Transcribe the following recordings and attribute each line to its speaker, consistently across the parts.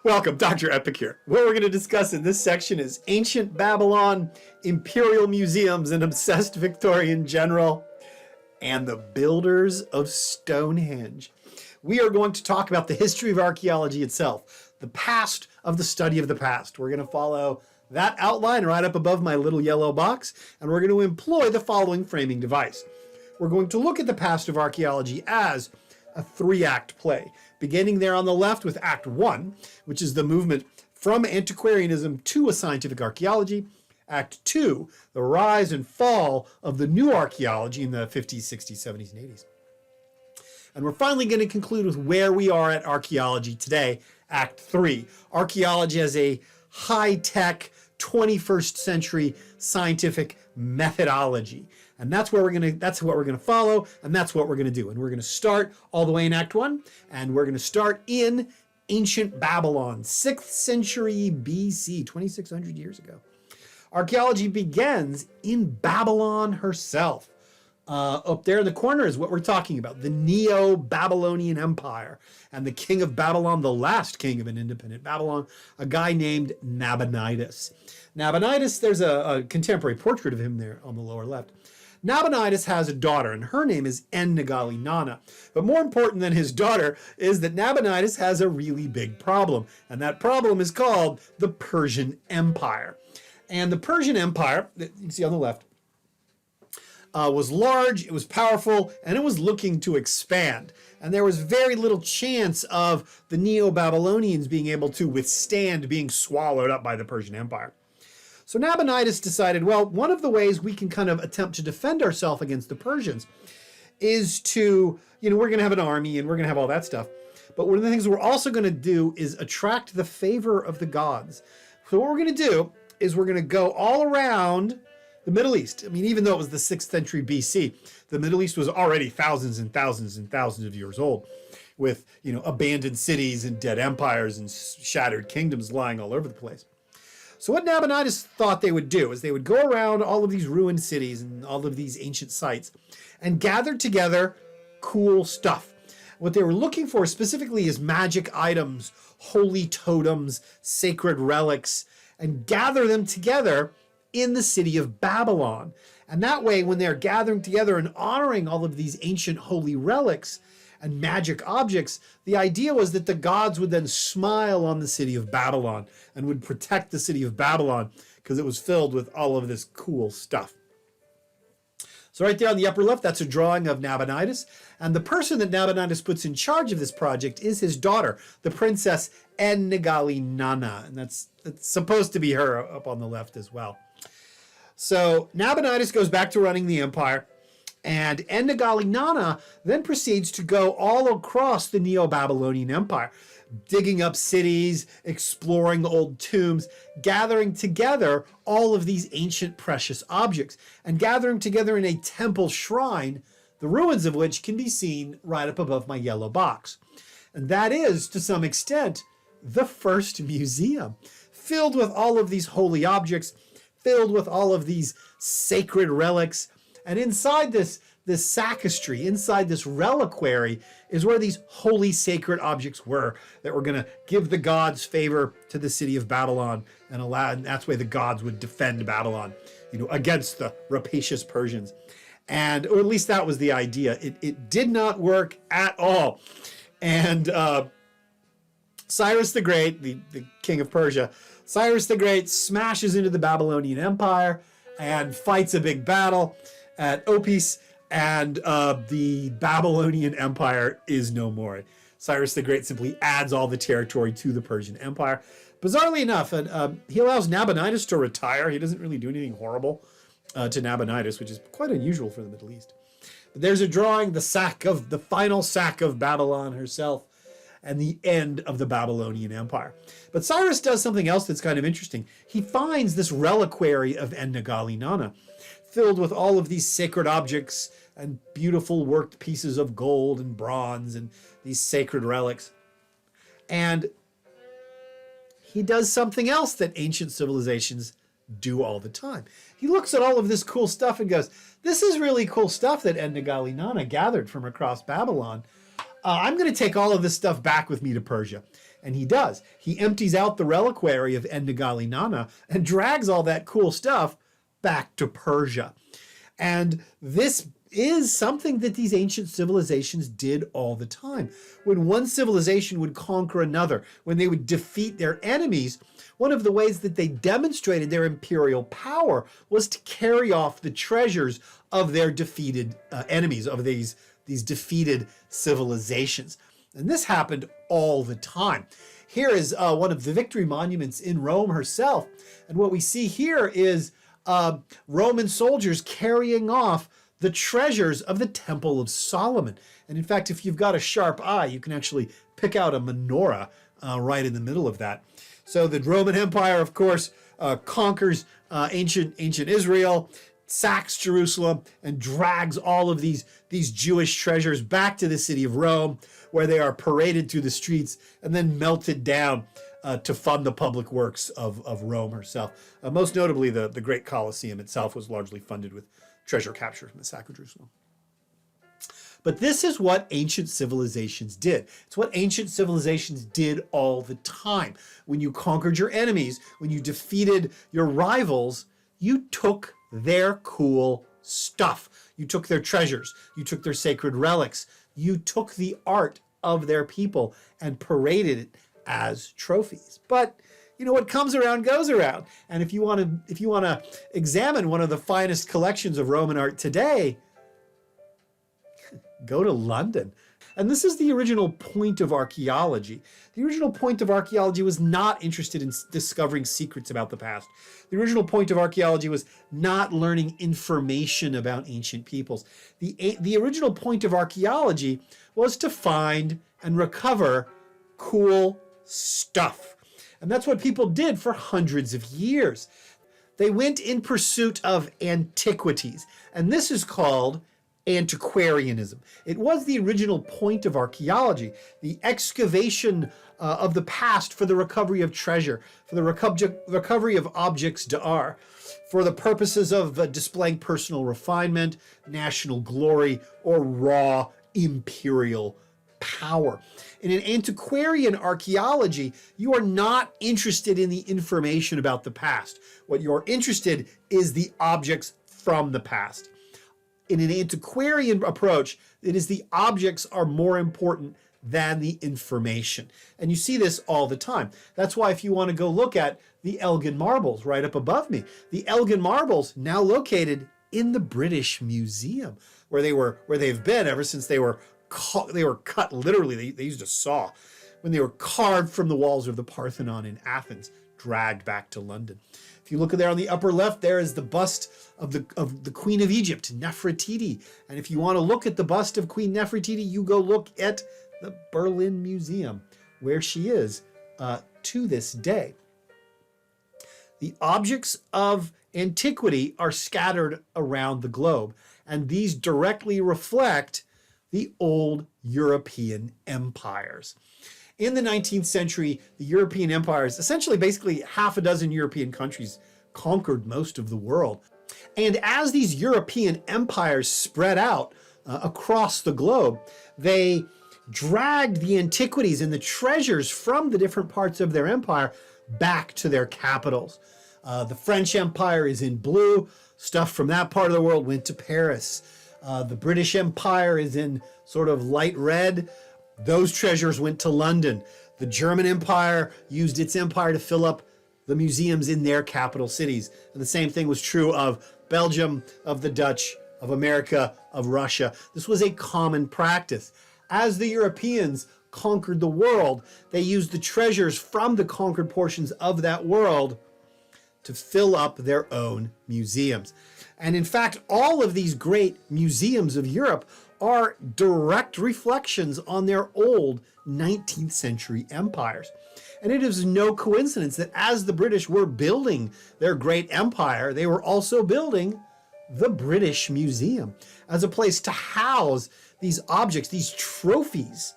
Speaker 1: Welcome, Dr. Epic here. What we're going to discuss in this section is ancient Babylon, imperial museums, an obsessed Victorian general, and the builders of Stonehenge. We are going to talk about the history of archaeology itself, the past of the study of the past. We're going to follow that outline right up above my little yellow box, and we're going to employ the following framing device. We're going to look at the past of archaeology as a three-act play, beginning there on the left with Act 1, which is the movement from antiquarianism to a scientific archaeology. Act 2, the rise and fall of the new archaeology in the 50s, 60s, 70s, and 80s. And we're finally going to conclude with where we are at archaeology today, Act 3, archaeology as a high-tech 21st century scientific methodology. And that's what we're going to follow, and that's what we're going to do. And we're going to start all the way in Act 1, and we're going to start in ancient Babylon, 6th century BC, 2,600 years ago. Archaeology begins in Babylon herself. Up there in the corner is what we're talking about, the Neo-Babylonian Empire, and the king of Babylon, the last king of an independent Babylon, a guy named Nabonidus. Nabonidus, there's a contemporary portrait of him there on the lower left. Nabonidus has a daughter, and her name is En-Negali-Nana. But more important than his daughter is that Nabonidus has a really big problem, and that problem is called the Persian Empire. And the Persian Empire, that you can see on the left, was large, it was powerful, and it was looking to expand. And there was very little chance of the Neo-Babylonians being able to withstand being swallowed up by the Persian Empire. So Nabonidus decided, well, one of the ways we can kind of attempt to defend ourselves against the Persians is to, we're going to have an army and we're going to have all that stuff. But one of the things we're also going to do is attract the favor of the gods. So what we're going to do is we're going to go all around the Middle East. I mean, even though it was the 6th century BC, the Middle East was already thousands and thousands and thousands of years old with, abandoned cities and dead empires and shattered kingdoms lying all over the place. So what Nabonidus thought they would do is they would go around all of these ruined cities and all of these ancient sites and gather together cool stuff. What they were looking for specifically is magic items, holy totems, sacred relics, and gather them together in the city of Babylon. And that way, when they're gathering together and honoring all of these ancient holy relics and magic objects, the idea was that the gods would then smile on the city of Babylon and would protect the city of Babylon because it was filled with all of this cool stuff. So right there on the upper left, that's a drawing of Nabonidus. And the person that Nabonidus puts in charge of this project is his daughter, the princess En-Negali-Nana. And that's supposed to be her up on the left as well. So Nabonidus goes back to running the empire. And En-Negali-Nana then proceeds to go all across the Neo-Babylonian Empire, digging up cities, exploring old tombs, gathering together all of these ancient precious objects, and gathering together in a temple shrine, the ruins of which can be seen right up above my yellow box. And that is, to some extent, the first museum, filled with all of these holy objects, filled with all of these sacred relics. And inside this sacristy, inside this reliquary, is where these holy sacred objects were that were going to give the gods favor to the city of Babylon and that's why the gods would defend Babylon, against the rapacious Persians. And, or at least that was the idea. It did not work at all. And Cyrus the Great, the king of Persia, Cyrus the Great smashes into the Babylonian Empire and fights a big battle at Opis, and the Babylonian Empire is no more. Cyrus the Great simply adds all the territory to the Persian Empire. Bizarrely enough, he allows Nabonidus to retire. He doesn't really do anything horrible to Nabonidus, which is quite unusual for the Middle East. But there's a drawing, the final sack of Babylon herself, and the end of the Babylonian Empire. But Cyrus does something else that's kind of interesting. He finds this reliquary of En-Negali-Nana, filled with all of these sacred objects and beautiful worked pieces of gold and bronze and these sacred relics. And he does something else that ancient civilizations do all the time. He looks at all of this cool stuff and goes, this is really cool stuff that En-Negali-Nana gathered from across Babylon. I'm going to take all of this stuff back with me to Persia. And he does. He empties out the reliquary of Ennegali Nana and drags all that cool stuff back to Persia. And this is something that these ancient civilizations did all the time. When one civilization would conquer another, when they would defeat their enemies, one of the ways that they demonstrated their imperial power was to carry off the treasures of their defeated enemies, of these defeated civilizations. And this happened all the time. Here is one of the victory monuments in Rome herself. And what we see here is Roman soldiers carrying off the treasures of the Temple of Solomon. And in fact, if you've got a sharp eye, you can actually pick out a menorah right in the middle of that. So the Roman Empire, of course, conquers ancient Israel, sacks Jerusalem, and drags all of these Jewish treasures back to the city of Rome, where they are paraded through the streets and then melted down to fund the public works of Rome herself. Most notably, the Great Colosseum itself was largely funded with treasure captured from the sack of Jerusalem. But this is what ancient civilizations did. It's what ancient civilizations did all the time. When you conquered your enemies, when you defeated your rivals, you took their cool stuff. You took their treasures. You took their sacred relics. You took the art of their people and paraded it as trophies. But you know, what comes around goes around. And if you want to examine one of the finest collections of Roman art today, go to London. And this is the original point of archaeology. The original point of archaeology was not interested in discovering secrets about the past. The original point of archaeology was not learning information about ancient peoples. The original point of archaeology was to find and recover cool stuff. And that's what people did for hundreds of years. They went in pursuit of antiquities. And this is called Antiquarianism. It was the original point of archaeology, the excavation of the past for the recovery of treasure, for the recovery of objects d'art, for the purposes of displaying personal refinement, national glory, or raw imperial power. In an antiquarian archaeology, you are not interested in the information about the past. What you're interested is the objects from the past. In an antiquarian approach, it is the objects are more important than the information. And you see this all the time. That's why if you want to go look at the Elgin marbles right up above me, the Elgin marbles now located in the British Museum, where they've been ever since they were cut literally. They used a saw when they were carved from the walls of the Parthenon in Athens, dragged back to London. If you look there on the upper left, there is the bust of the Queen of Egypt, Nefertiti. And if you want to look at the bust of Queen Nefertiti, you go look at the Berlin Museum, where she is to this day. The objects of antiquity are scattered around the globe, and these directly reflect the old European empires. In the 19th century, the European empires, essentially basically half a dozen European countries, conquered most of the world. And as these European empires spread out across the globe, they dragged the antiquities and the treasures from the different parts of their empire back to their capitals. The French Empire is in blue. Stuff from that part of the world went to Paris. The British Empire is in sort of light red. Those treasures went to London. The German Empire used its empire to fill up the museums in their capital cities. And the same thing was true of Belgium, of the Dutch, of America, of Russia. This was a common practice. As the Europeans conquered the world, they used the treasures from the conquered portions of that world to fill up their own museums. And in fact, all of these great museums of Europe are direct reflections on their old 19th century empires. And it is no coincidence that as the British were building their great empire, they were also building the British Museum as a place to house these objects, these trophies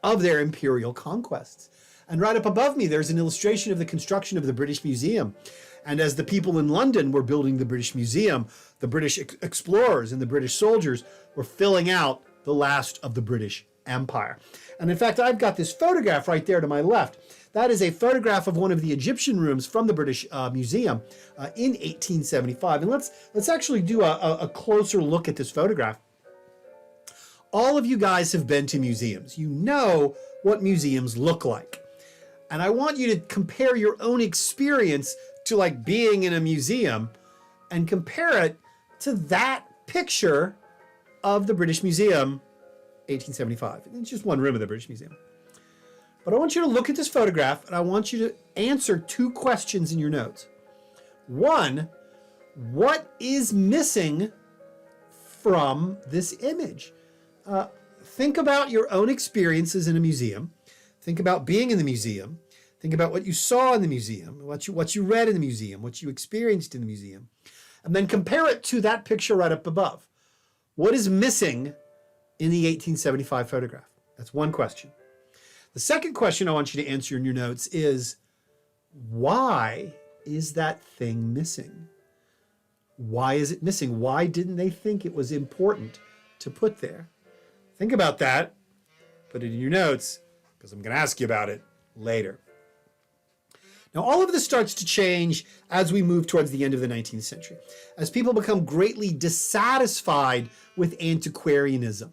Speaker 1: of their imperial conquests. And right up above me, there's an illustration of the construction of the British Museum. And as the people in London were building the British Museum, the British explorers and the British soldiers were filling out the last of the British Empire. And in fact, I've got this photograph right there to my left. That is a photograph of one of the Egyptian rooms from the British Museum in 1875. And let's actually do a closer look at this photograph. All of you guys have been to museums. You know what museums look like. And I want you to compare your own experience to like being in a museum and compare it to that picture of the British Museum, 1875. It's just one room of the British Museum. But I want you to look at this photograph and I want you to answer two questions in your notes. One, what is missing from this image? Think about your own experiences in a museum. Think about being in the museum. Think about what you saw in the museum, what you read in the museum, what you experienced in the museum. And then compare it to that picture right up above. What is missing in the 1875 photograph? That's one question. The second question I want you to answer in your notes is, why is that thing missing? Why is it missing? Why didn't they think it was important to put there? Think about that. Put it in your notes, because I'm going to ask you about it later. Now, all of this starts to change as we move towards the end of the 19th century, as people become greatly dissatisfied with antiquarianism,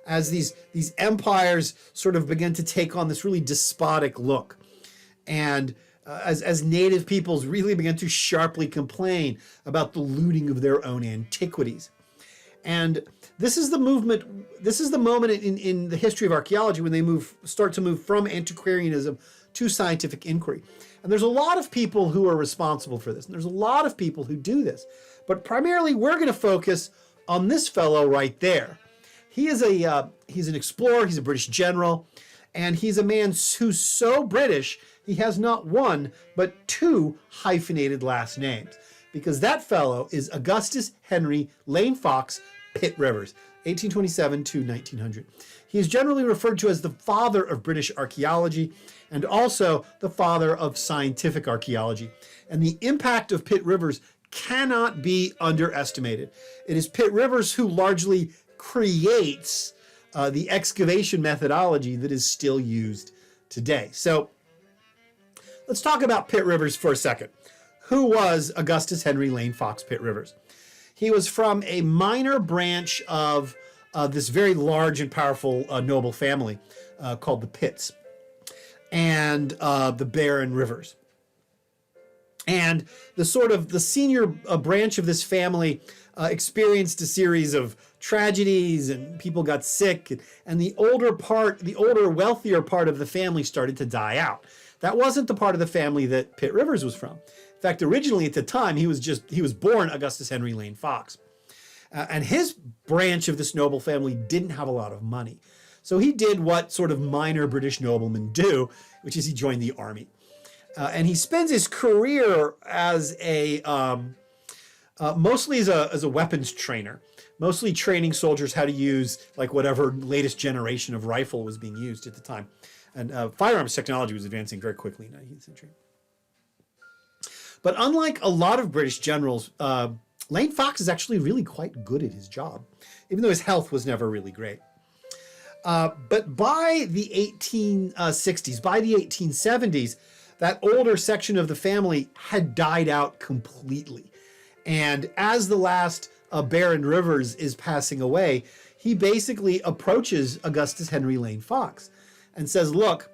Speaker 1: as these empires sort of begin to take on this really despotic look, and as native peoples really began to sharply complain about the looting of their own antiquities. And this is the movement, this is the moment in the history of archaeology when they start to move from antiquarianism to scientific inquiry. And there's a lot of people who are responsible for this. And there's a lot of people who do this. But primarily, we're going to focus on this fellow right there. He's an explorer. He's a British general. And he's a man who's so British, he has not one, but two hyphenated last names. Because that fellow is Augustus Henry Lane Fox Pitt Rivers, 1827 to 1900. He is generally referred to as the father of British archaeology and also the father of scientific archaeology. And the impact of Pitt Rivers cannot be underestimated. It is Pitt Rivers who largely creates the excavation methodology that is still used today. So let's talk about Pitt Rivers for a second. Who was Augustus Henry Lane Fox Pitt Rivers? He was from a minor branch of this very large and powerful noble family called the Pitts and the Baron Rivers. And the senior branch of this family experienced a series of tragedies and people got sick, and the older, wealthier part of the family started to die out. That wasn't the part of the family that Pitt Rivers was from. In fact, originally at the time, he was born Augustus Henry Lane Fox. And his branch of this noble family didn't have a lot of money. So he did what sort of minor British noblemen do, which is he joined the army. And he spends his career as mostly as a weapons trainer, mostly training soldiers how to use like whatever latest generation of rifle was being used at the time. And firearms technology was advancing very quickly in the 19th century. But unlike a lot of British generals, Lane Fox is actually really quite good at his job, even though his health was never really great. But by the 1860s, by the 1870s, that older section of the family had died out completely. And as the last Baron Rivers is passing away, he basically approaches Augustus Henry Lane Fox and says, look,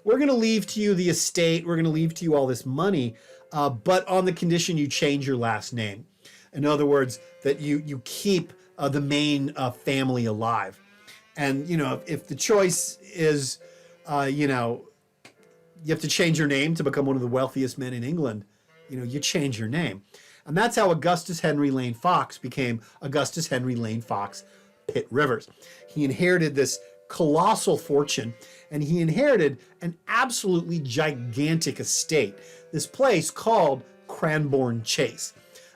Speaker 1: we're going to leave to you the estate, we're going to leave to you all this money, but on the condition you change your last name. In other words, that you keep the main family alive. And, if the choice is, you have to change your name to become one of the wealthiest men in England, you change your name. And that's how Augustus Henry Lane Fox became Augustus Henry Lane Fox Pitt Rivers. He inherited this colossal fortune, and he inherited an absolutely gigantic estate, this place called Cranbourne Chase.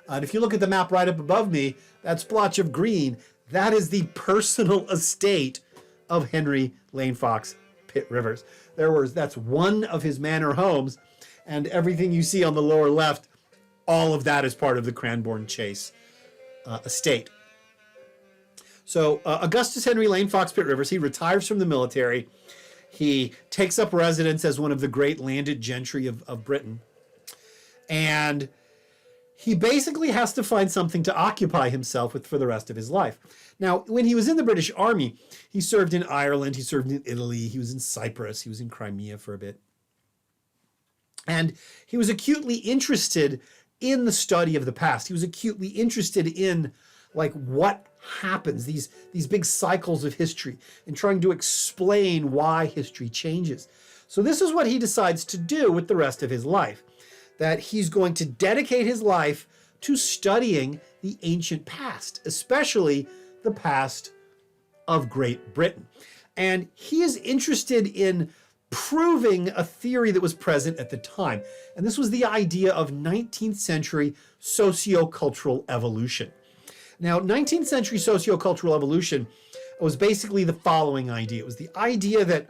Speaker 1: And if you look at the map right up above me, that splotch of green, that is the personal estate of Henry Lane Fox Pitt Rivers. That's one of his manor homes, and everything you see on the lower left, all of that is part of the Cranbourne Chase estate. So Augustus Henry Lane Fox Pitt Rivers, he retires from the military. He takes up residence as one of the great landed gentry of Britain. And he basically has to find something to occupy himself with for the rest of his life. Now, when he was in the British Army, he served in Ireland, he served in Italy, he was in Cyprus, he was in Crimea for a bit. And he was acutely interested in the study of the past. He was acutely interested in like what happens, these big cycles of history, and trying to explain why history changes. So this is what he decides to do with the rest of his life, that he's going to dedicate his life to studying the ancient past, especially the past of Great Britain. And he is interested in proving a theory that was present at the time. And this was the idea of 19th century sociocultural evolution. Now, 19th century sociocultural evolution was basically the following idea. It was the idea that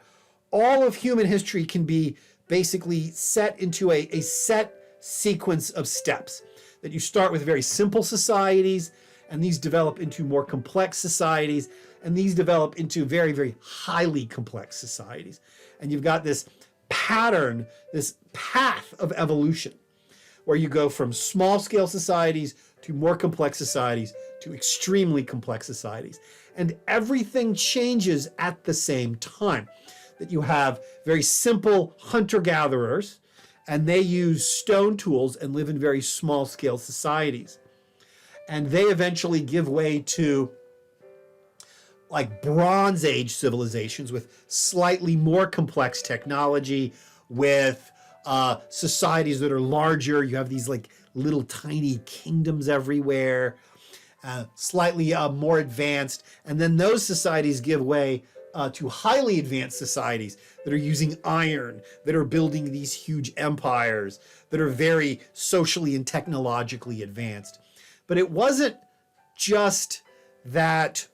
Speaker 1: all of human history can be basically set into a set sequence of steps. That you start with very simple societies, and these develop into more complex societies, and these develop into very, very highly complex societies. And you've got this pattern, this path of evolution, where you go from small-scale societies to more complex societies to extremely complex societies. And everything changes at the same time. That you have very simple hunter-gatherers, and they use stone tools and live in very small-scale societies. And they eventually give way to like Bronze Age civilizations with slightly more complex technology, with societies that are larger. You have these like little tiny kingdoms everywhere, slightly more advanced. And then those societies give way to highly advanced societies that are using iron, that are building these huge empires, that are very socially and technologically advanced. But it wasn't just that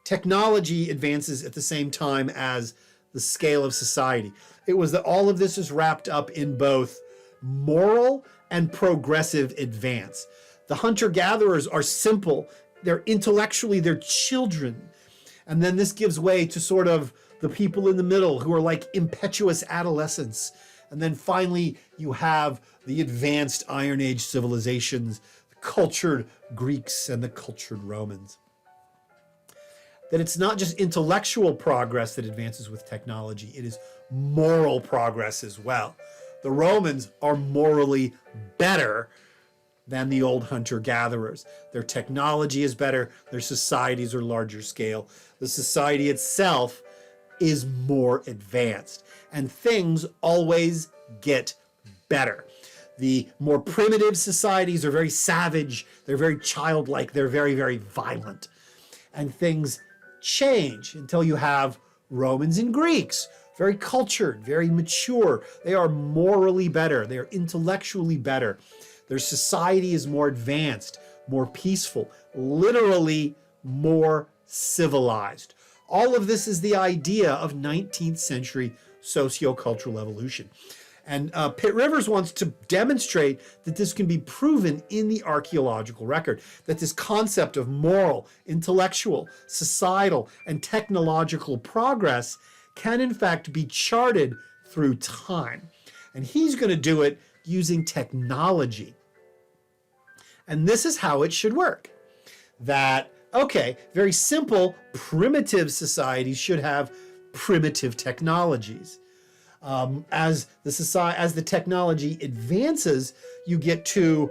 Speaker 1: technology advances at the same time as the scale of society. It was that all of this is wrapped up in both moral and progressive advance. The hunter-gatherers are simple. They're intellectually, they're children. And then this gives way to sort of the people in the middle who are like impetuous adolescents. And then finally, you have the advanced Iron Age civilizations, the cultured Greeks and the cultured Romans. That it's not just intellectual progress that advances with technology, it is moral progress as well. The Romans are morally better than the old hunter-gatherers. Their technology is better, their societies are larger scale. The society itself is more advanced, and things always get better. The more primitive societies are very savage, they're very childlike, they're very, very violent. And things change until you have Romans and Greeks, very cultured, very mature. They are morally better, they are intellectually better. Their society is more advanced, more peaceful, literally more civilized. All of this is the idea of 19th century sociocultural evolution. And Pitt Rivers wants to demonstrate that this can be proven in the archaeological record, that this concept of moral, intellectual, societal, and technological progress can in fact be charted through time. And he's going to do it using technology. And this is how it should work. That, okay, very simple, primitive societies should have primitive technologies. As the technology advances, you get to,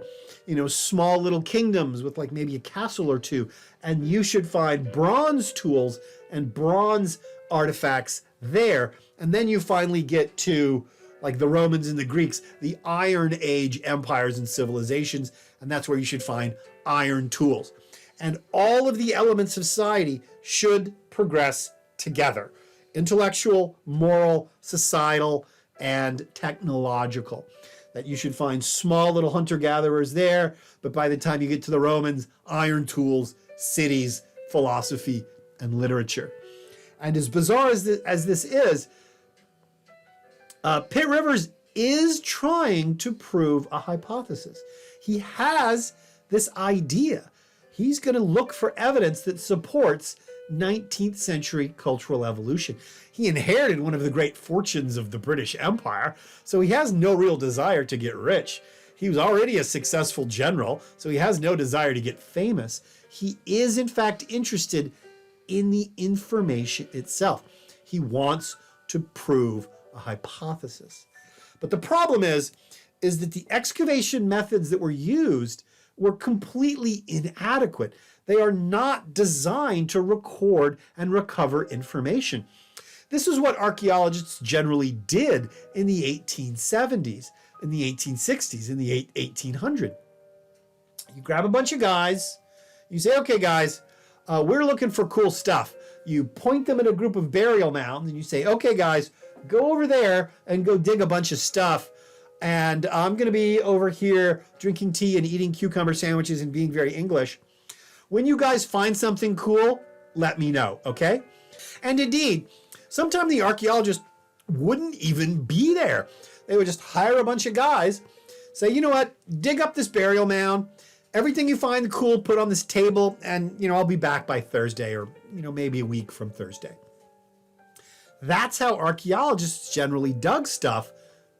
Speaker 1: small little kingdoms with like maybe a castle or two, and you should find bronze tools and bronze artifacts there. And then you finally get to like the Romans and the Greeks, the Iron Age empires and civilizations, and that's where you should find iron tools. And all of the elements of society should progress together. Intellectual, moral, societal, and technological. That you should find small little hunter-gatherers there, but by the time you get to the Romans, iron tools, cities, philosophy, and literature. And as bizarre as this is, Pitt Rivers is trying to prove a hypothesis. He has this idea He's going to look for evidence that supports 19th century cultural evolution. He inherited one of the great fortunes of the British Empire, so he has no real desire to get rich. He was already a successful general, so he has no desire to get famous. He is, in fact, interested in the information itself. He wants to prove a hypothesis. But the problem is that the excavation methods that were used were completely inadequate. They are not designed to record and recover information. This is what archaeologists generally did in the 1870s, in the 1860s, in the 1800s. You grab a bunch of guys, you say, okay guys, we're looking for cool stuff. You point them at a group of burial mounds and you say, okay guys, go over there and go dig a bunch of stuff. And I'm going to be over here drinking tea and eating cucumber sandwiches and being very English. When you guys find something cool, let me know, okay? And indeed, sometimes the archaeologists wouldn't even be there. They would just hire a bunch of guys, say, you know what, dig up this burial mound. Everything you find cool, put on this table, and I'll be back by Thursday, or maybe a week from Thursday. That's how archaeologists generally dug stuff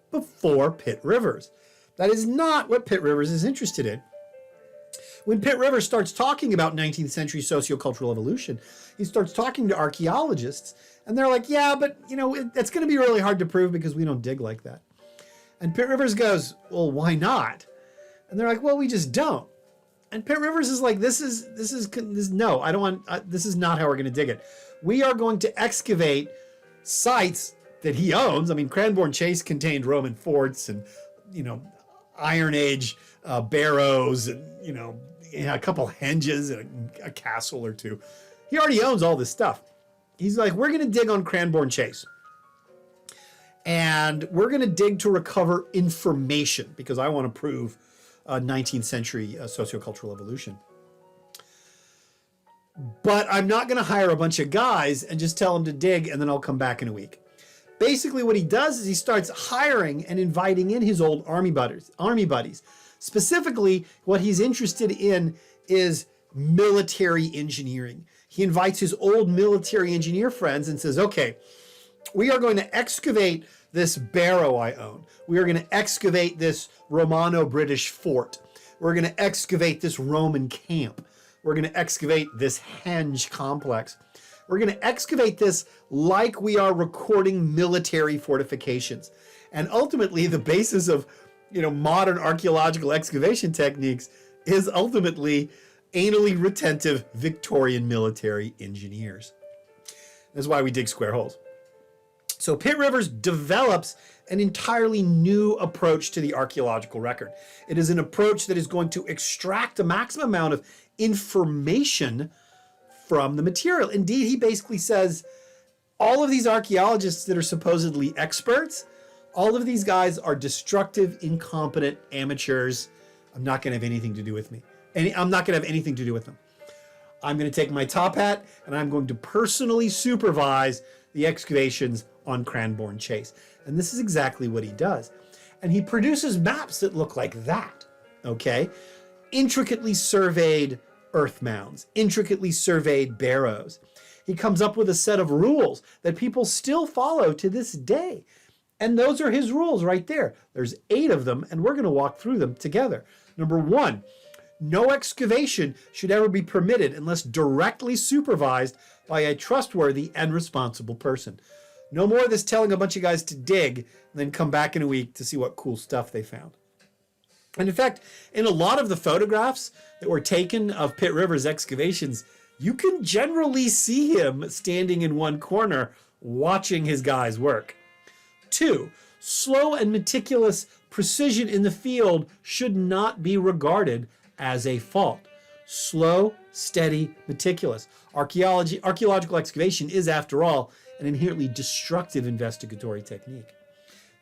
Speaker 1: before Pitt Rivers. That is not what Pitt Rivers is interested in. When Pitt Rivers starts talking about 19th century sociocultural evolution, he starts talking to archaeologists, and they're like, yeah, but it's going to be really hard to prove because we don't dig like that. And Pitt Rivers goes, well, why not? And they're like, well, we just don't. And Pitt Rivers is like, this is no, I don't want, this is not how we're going to dig it. We are going to excavate sites that he owns. I mean, Cranbourne Chase contained Roman forts and, Iron Age barrows and, a couple henges and a castle or two. He already owns all this stuff. He's like, we're going to dig on Cranbourne Chase. And we're going to dig to recover information because I want to prove 19th century sociocultural evolution. But I'm not going to hire a bunch of guys and just tell them to dig and then I'll come back in a week. Basically what he does is he starts hiring and inviting in his old army buddies. Specifically, what he's interested in is military engineering. He invites his old military engineer friends and says, okay, we are going to excavate this barrow I own. We are going to excavate this Romano-British fort. We're going to excavate this Roman camp. We're going to excavate this henge complex. We're going to excavate this like we are recording military fortifications. And ultimately, the basis of modern archaeological excavation techniques is ultimately anally retentive Victorian military engineers. That's why we dig square holes. So Pitt Rivers develops an entirely new approach to the archaeological record. It is an approach that is going to extract a maximum amount of information from the material. Indeed, he basically says all of these archaeologists that are supposedly experts, all of these guys are destructive, incompetent amateurs. I'm not going to have anything to do with me. I'm not going to have anything to do with them. I'm going to take my top hat and I'm going to personally supervise the excavations on Cranbourne Chase. And this is exactly what he does. And he produces maps that look like that, okay? Intricately surveyed earth mounds, intricately surveyed barrows. He comes up with a set of rules that people still follow to this day. And those are his rules right there. There's 8 of them, and we're going to walk through them together. Number 1, no excavation should ever be permitted unless directly supervised by a trustworthy and responsible person. No more of this telling a bunch of guys to dig and then come back in a week to see what cool stuff they found. And in fact, in a lot of the photographs that were taken of Pitt Rivers excavations, you can generally see him standing in one corner watching his guys work. 2, slow and meticulous precision in the field should not be regarded as a fault. Slow, steady, meticulous. Archaeological excavation is, after all, an inherently destructive investigatory technique.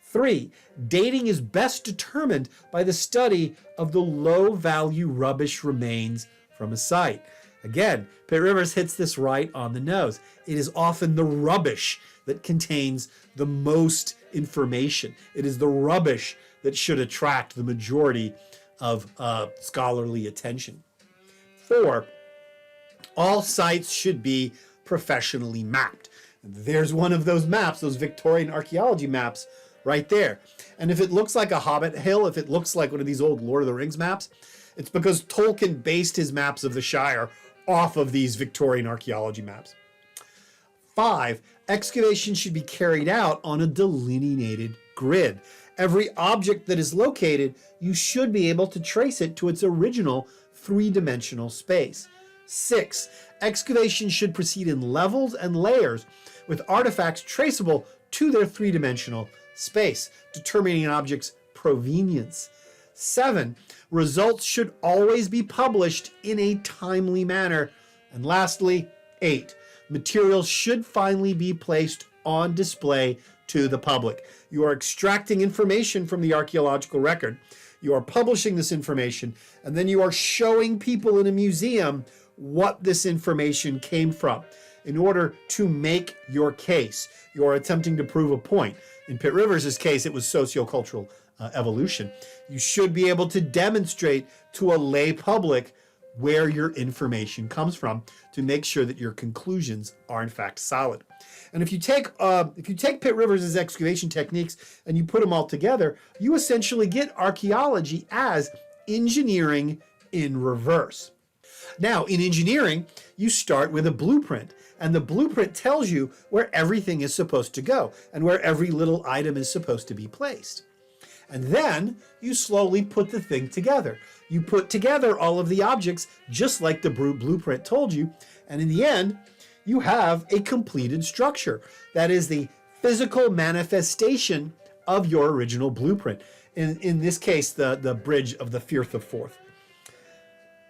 Speaker 1: 3, dating is best determined by the study of the low-value rubbish remains from a site. Again, Pitt Rivers hits this right on the nose. It is often the rubbish that contains the most information. It is the rubbish that should attract the majority of scholarly attention. 4, all sites should be professionally mapped. There's one of those maps, those Victorian archaeology maps right there. And if it looks like a Hobbit hill, if it looks like one of these old Lord of the Rings maps, it's because Tolkien based his maps of the Shire off of these Victorian archaeology maps. 5, excavation should be carried out on a delineated grid. Every object that is located, you should be able to trace it to its original 3-dimensional space. 6, excavation should proceed in levels and layers with artifacts traceable to their 3-dimensional space, determining an object's provenience. 7, results should always be published in a timely manner. And lastly, 8, materials should finally be placed on display to the public. You are extracting information from the archaeological record. You are publishing this information, and then you are showing people in a museum what this information came from in order to make your case. You are attempting to prove a point. In Pitt Rivers' case, it was sociocultural evolution. You should be able to demonstrate to a lay public where your information comes from to make sure that your conclusions are in fact solid. And if you take Pitt Rivers' excavation techniques and you put them all together, you essentially get archaeology as engineering in reverse. Now, in engineering, you start with a blueprint, and the blueprint tells you where everything is supposed to go and where every little item is supposed to be placed. And then you slowly put the thing together. You put together all of the objects just like the blueprint told you, and in the end, you have a completed structure. That is the physical manifestation of your original blueprint. In this case, the bridge of the Firth of Forth.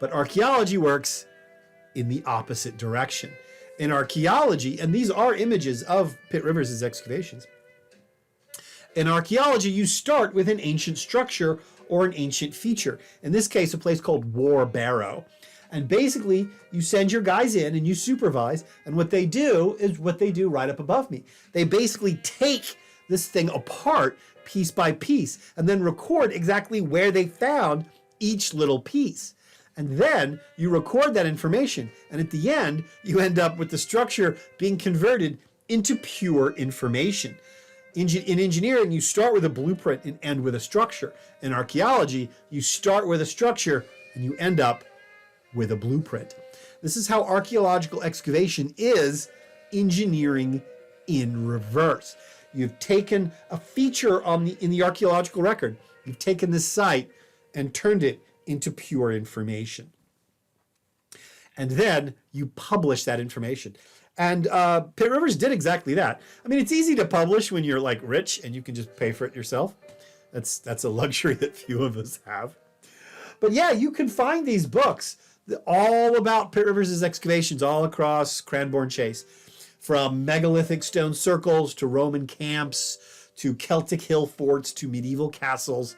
Speaker 1: But archaeology works in the opposite direction. In archaeology, and these are images of Pitt Rivers' excavations, in archaeology, you start with an ancient structure or an ancient feature. In this case, a place called War Barrow. And basically, you send your guys in and you supervise, and what they do is what they do right up above me. They basically take this thing apart piece by piece and then record exactly where they found each little piece. And then you record that information, and at the end, you end up with the structure being converted into pure information. In engineering, you start with a blueprint and end with a structure. In archaeology, you start with a structure and you end up with a blueprint. This is how archaeological excavation is engineering in reverse. You've taken a feature in the archaeological record. You've taken this site and turned it into pure information. And then you publish that information. And Pitt Rivers did exactly that. I mean, it's easy to publish when you're like rich and you can just pay for it yourself. That's a luxury that few of us have. But yeah, you can find these books all about Pitt Rivers' excavations all across Cranbourne Chase, from megalithic stone circles to Roman camps to Celtic hill forts to medieval castles.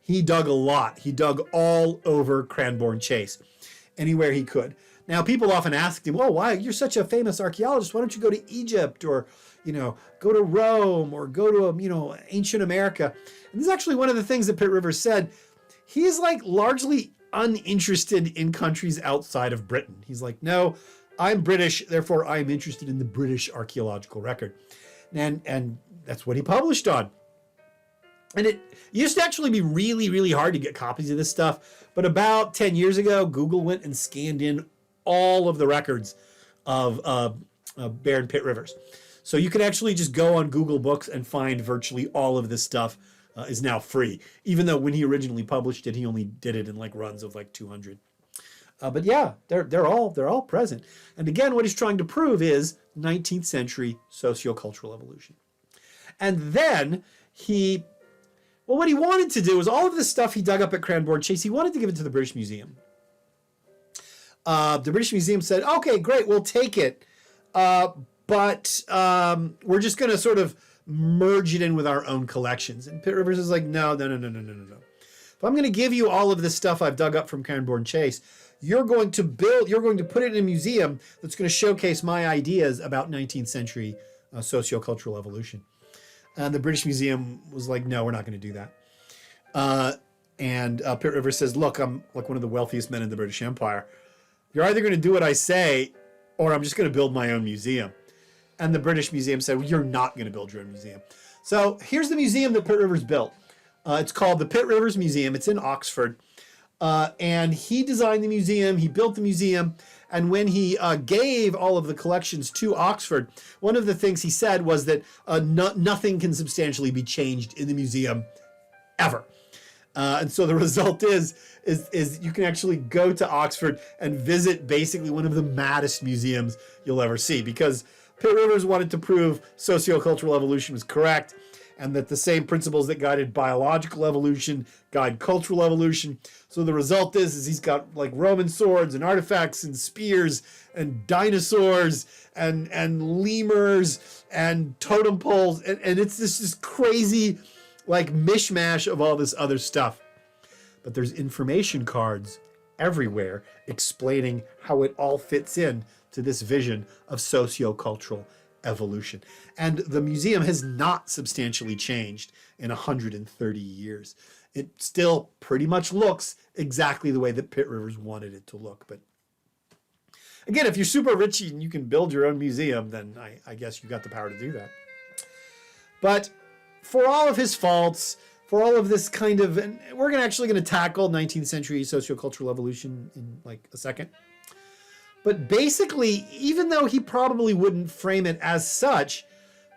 Speaker 1: He dug a lot. He dug all over Cranbourne Chase, anywhere he could. Now, people often ask him, "Oh, why? You're such a famous archaeologist. Why don't you go to Egypt or, go to Rome or go to, ancient America?" And this is actually one of the things that Pitt Rivers said. He is like largely uninterested in countries outside of Britain. He's like, "No, I'm British, therefore I'm interested in the British archaeological record." And that's what he published on. And it used to actually be really, really hard to get copies of this stuff. But about 10 years ago, Google went and scanned in all of the records of Baron Pitt Rivers. So you can actually just go on Google Books and find virtually all of this stuff is now free. Even though when he originally published it, he only did it in like runs of like 200. But yeah, they're all present. And again, what he's trying to prove is 19th century sociocultural evolution. And then what he wanted to do is all of this stuff he dug up at Cranbourne Chase, he wanted to give it to the British Museum. The British Museum said, "Okay, great, we'll take it. But we're just going to sort of merge it in with our own collections." And Pitt Rivers is like, no. If I'm going to give you all of this stuff I've dug up from Cranbourne Chase, you're going to put it in a museum that's going to showcase my ideas about 19th century sociocultural evolution. And the British Museum was like, "No, we're not going to do that." And Pitt Rivers says, look, I'm like one of the wealthiest men in the British Empire. You're either going to do what I say, or I'm just going to build my own museum. And the British Museum said, well, you're not going to build your own museum. So here's the museum that Pitt Rivers built. It's called the Pitt Rivers Museum. It's in Oxford. And he designed the museum. He built the museum. And when he gave all of the collections to Oxford, one of the things he said was that nothing can substantially be changed in the museum ever. And so the result is you can actually go to Oxford and visit basically one of the maddest museums you'll ever see, because Pitt Rivers wanted to prove sociocultural evolution was correct, and that the same principles that guided biological evolution guide cultural evolution. So the result is he's got like Roman swords and artifacts and spears and dinosaurs and lemurs and totem poles. And it's this crazy like mishmash of all this other stuff. But there's information cards everywhere explaining how it all fits in to this vision of sociocultural evolution. And the museum has not substantially changed in 130 years. It still pretty much looks exactly the way that Pitt Rivers wanted it to look. But again, if you're super rich and you can build your own museum, then I guess you got the power to do that. But for all of his faults, for all of this kind of, and we're actually going to tackle 19th century sociocultural evolution in like a second. But basically, even though he probably wouldn't frame it as such,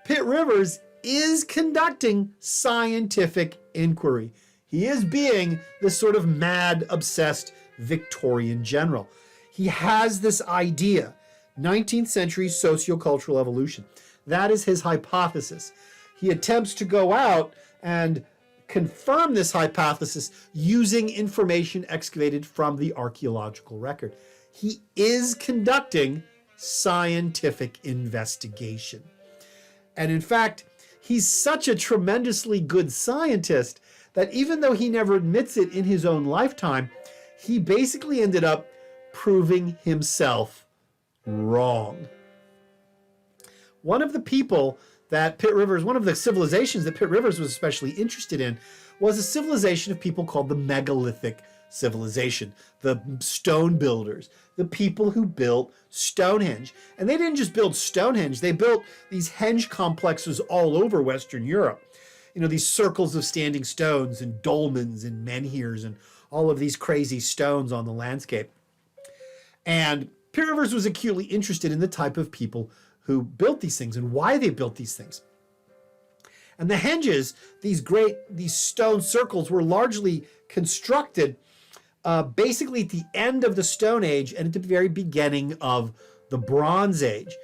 Speaker 1: Pitt Rivers is conducting scientific inquiry. He is being this sort of mad, obsessed Victorian general. He has this idea, 19th century sociocultural evolution. That is his hypothesis. He attempts to go out and confirm this hypothesis using information excavated from the archaeological record. He is conducting scientific investigation. And in fact, he's such a tremendously good scientist that even though he never admits it in his own lifetime, he basically ended up proving himself wrong. One of the people that Pitt Rivers, one of the civilizations that Pitt Rivers was especially interested in, was a civilization of people called the megalithic civilization, the stone builders, the people who built Stonehenge. And they didn't just build Stonehenge, they built these henge complexes all over Western Europe. You know, these circles of standing stones and dolmens and menhirs and all of these crazy stones on the landscape. And Pitt Rivers was acutely interested in the type of people who built these things and why they built these things. And the henges, these stone circles, were largely constructed basically at the end of the Stone Age and at the very beginning of the Bronze Age.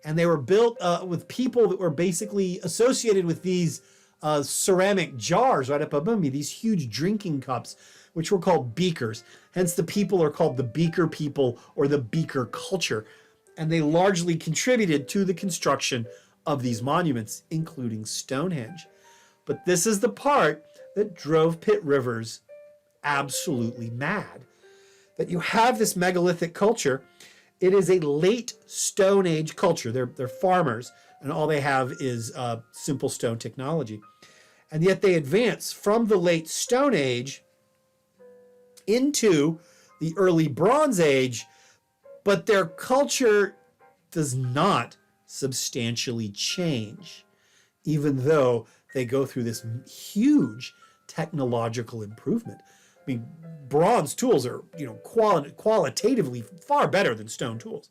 Speaker 1: And they were built with people that were basically associated with these ceramic jars right up above me, these huge drinking cups, which were called beakers. Hence the people are called the beaker people or the beaker culture. And they largely contributed to the construction of these monuments, including Stonehenge. But this is the part that drove Pitt Rivers absolutely mad. That you have this megalithic culture. It is a late Stone Age culture. They're farmers, and all they have is simple stone technology. And yet they advance from the late Stone Age into the early Bronze Age, but their culture does not substantially change, even though they go through this huge technological improvement. I mean, bronze tools are, qualitatively far better than stone tools.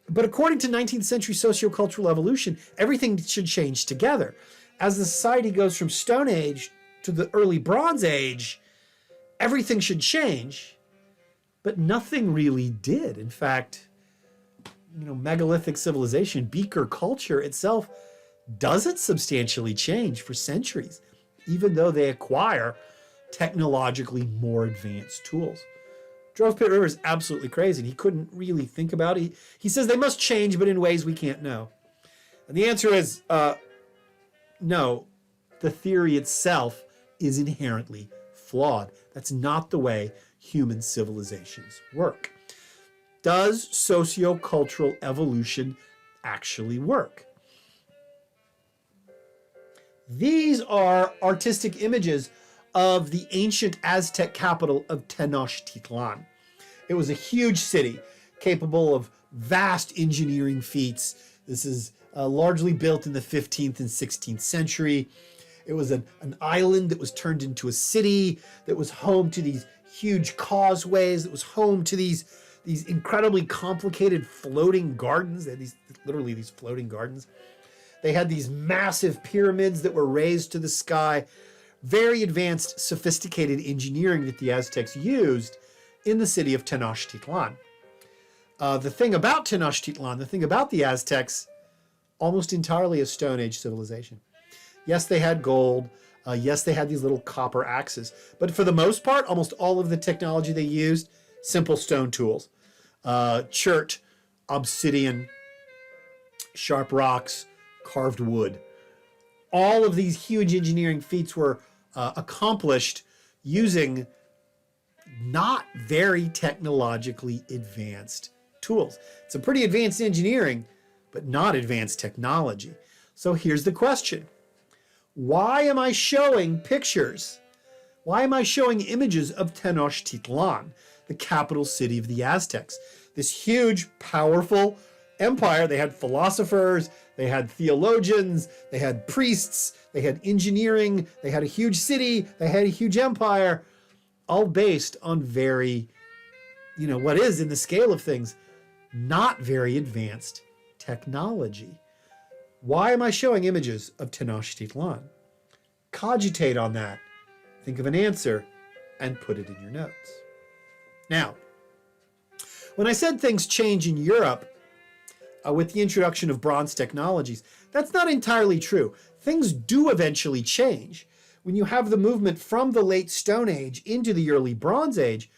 Speaker 1: But according to 19th century sociocultural evolution, everything should change together. As the society goes from Stone Age to the early Bronze Age, everything should change, but nothing really did. In fact, megalithic civilization, beaker culture itself doesn't substantially change for centuries, even though they acquire technologically more advanced tools. Drove Pitt Rivers absolutely crazy, and he couldn't really think about it. He says they must change, but in ways we can't know. And the answer is no, the theory itself is inherently flawed. That's not the way human civilizations work. Does sociocultural evolution actually work? These are artistic images of the ancient Aztec capital of Tenochtitlan. It was a huge city capable of vast engineering feats. This is largely built in the 15th and 16th century. It was an island that was turned into a city, that was home to these huge causeways, that was home to these incredibly complicated floating gardens. They had literally these floating gardens. They had these massive pyramids that were raised to the sky. Very advanced, sophisticated engineering that the Aztecs used in the city of Tenochtitlan. The thing about Tenochtitlan, the thing about the Aztecs, almost entirely a Stone Age civilization. Yes, they had gold. Yes, they had these little copper axes. But for the most part, almost all of the technology they used, simple stone tools. Chert, obsidian, sharp rocks, carved wood. All of these huge engineering feats were accomplished using not very technologically advanced tools. It's a pretty advanced engineering, but not advanced technology. So here's the question. Why am I showing pictures? Why am I showing images of Tenochtitlan, the capital city of the Aztecs? This huge, powerful empire. They had philosophers, they had theologians, they had priests, they had engineering, they had a huge city, they had a huge empire, all based on very, what is in the scale of things, not very advanced technology. Why am I showing images of Tenochtitlan? Cogitate on that. Think of an answer and put it in your notes. Now, when I said things change in Europe with the introduction of bronze technologies, that's not entirely true. Things do eventually change. When you have the movement from the late Stone Age into the early Bronze Age,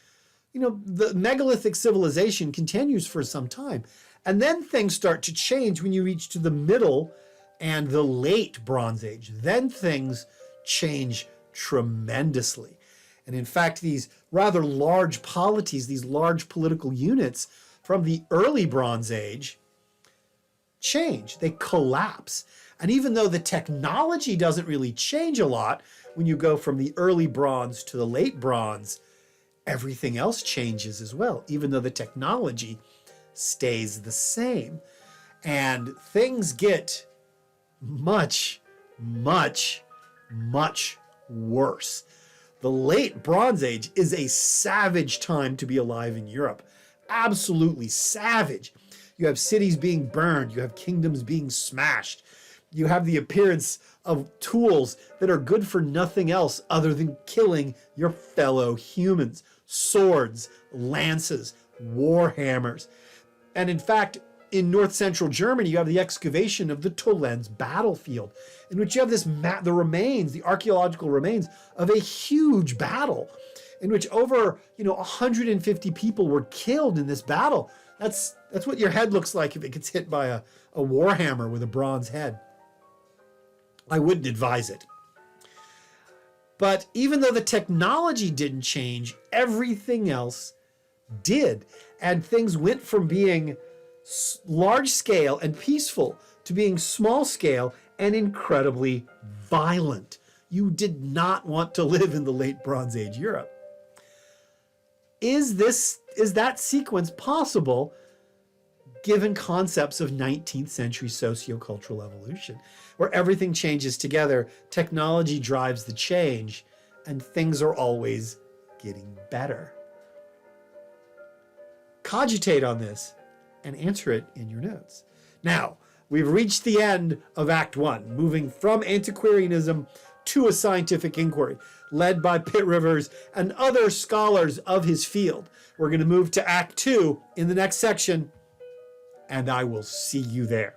Speaker 1: the megalithic civilization continues for some time. And then things start to change when you reach to the middle and the late Bronze Age. Then things change tremendously. And in fact, these rather large polities, these large political units from the early Bronze Age change. They collapse. And even though the technology doesn't really change a lot when you go from the early Bronze to the late Bronze, everything else changes as well, even though the technology stays the same. And things get much, much, much worse. The late Bronze Age is a savage time to be alive in Europe. Absolutely savage. You have cities being burned. You have kingdoms being smashed. You have the appearance of tools that are good for nothing else other than killing your fellow humans. Swords, lances, war hammers. And in fact, in north-central Germany, you have the excavation of the Tollense battlefield, in which you have the remains, the archaeological remains of a huge battle, in which over 150 people were killed in this battle. That's what your head looks like if it gets hit by a war hammer with a bronze head. I wouldn't advise it. But even though the technology didn't change, everything else did. And things went from being large scale and peaceful to being small scale and incredibly violent. You did not want to live in the late Bronze Age Europe. Is that sequence possible given concepts of 19th century sociocultural evolution, where everything changes together, technology drives the change, and things are always getting better? Cogitate on this and answer it in your notes. Now, we've reached the end of Act 1, moving from antiquarianism to a scientific inquiry, led by Pitt Rivers and other scholars of his field. We're going to move to Act 2 in the next section, and I will see you there.